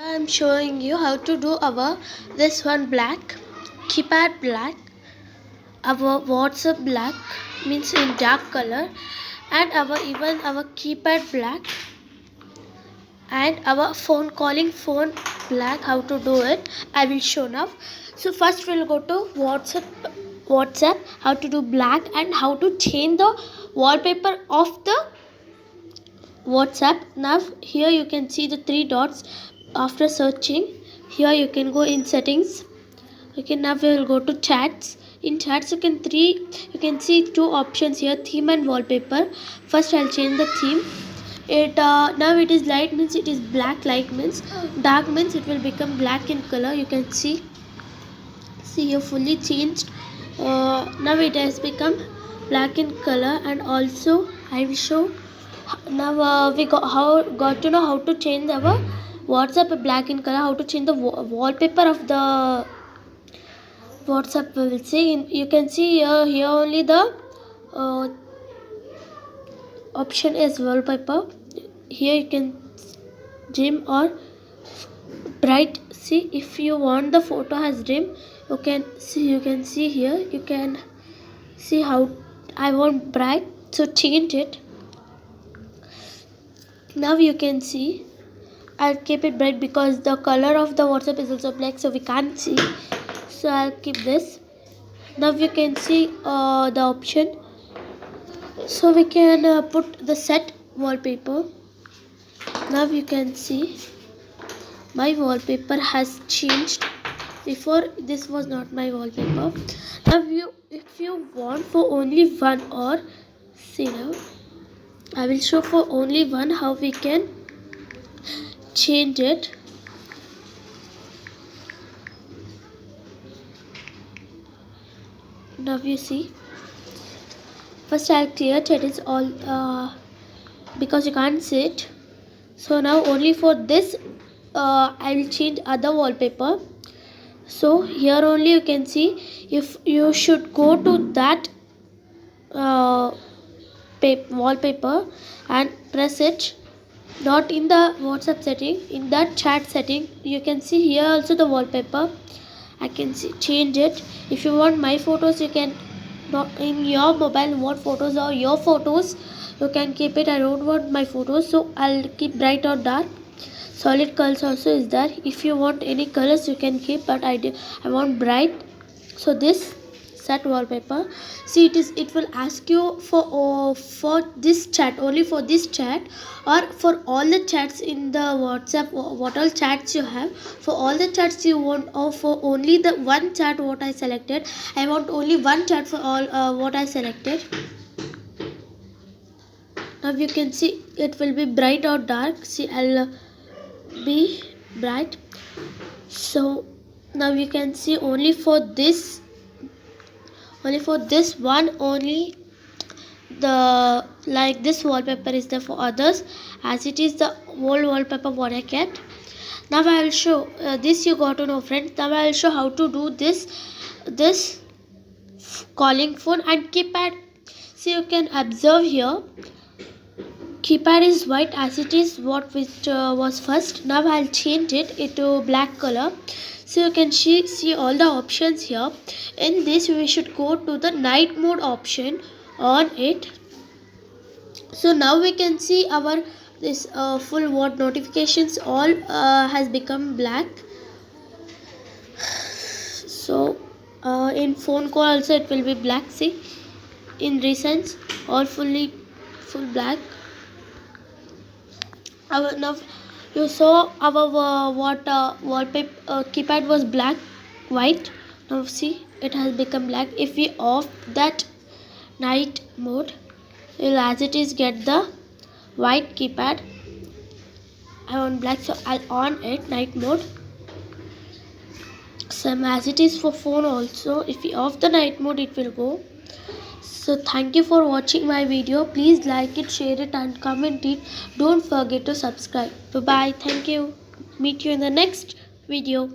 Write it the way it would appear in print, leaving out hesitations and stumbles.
I'm showing you how to do our this one black, keypad black, our WhatsApp black means in dark color, and our keypad black, and our phone calling phone black. How to do it? I will show now. So first we'll go to WhatsApp. How to do black and how to change the wallpaper of the WhatsApp. Now here you can see the three dots. After searching, here you can go in settings. Okay, now we will go to chats. In chats you can see two options here, theme and wallpaper. First I'll change the theme. It now it is light means it is black, light means dark means it will become black in color. You can see here fully changed. Now it has become black in color, and also I will show now we got to know how to change our WhatsApp black in color, how to change the wallpaper of the WhatsApp. We will see you can see here only the option is wallpaper. Here you can dim or bright. See, if you want the photo has dim, you can see here, you can see how I want bright, so change it. Now you can see I'll keep it bright because the color of the WhatsApp is also black, so we can't see. So I'll keep this. Now you can see the option. So we can put the set wallpaper. Now you can see my wallpaper has changed. Before this was not my wallpaper. Now if you want for only one, or see now I will show for only one how we can change it. Now you see, first I'll clear chat is all because you can't see it. So now only for this I will change other wallpaper. So here only you can see, if you should go to that wallpaper and press it, not in the WhatsApp setting, in that chat setting. You can see here also the wallpaper. I can see change it. If you want my photos, you can not in your mobile what photos are your photos, you can keep it. I don't want my photos, so I'll keep bright or dark. Solid colors also is there. If you want any colors you can keep, but I want bright. So this set wallpaper, see it will ask you for this chat, only for this chat, or for all the chats in the WhatsApp, what all chats you have. For all the chats you want, or for only the one chat what I selected, I want only one chat for all what I selected. Now you can see it will be bright or dark. See, I'll be bright. So now you can see only for this one only the like this wallpaper is there. For others, as it is the old wallpaper what I kept. Now I will show this you got to know, friends. Now I will show how to do this calling phone and keypad. See, you can observe here, keypad is white as it is what which was first. Now I'll change it into black color. So you can see all the options here. In this we should go to the night mode option on it. So now we can see our this full what notifications all has become black. So in phone call also it will be black. See, in recents all full black. Now you saw our wallpaper keypad was black white. Now see it has become black. If we off that night mode, you will as it is get the white keypad. I want black, so I'll on it night mode. Same as it is for phone also. If we off the night mode, it will go. So thank you for watching my video. Please like it, share it and comment it. Don't forget to subscribe. Bye bye. Thank you. Meet you in the next video.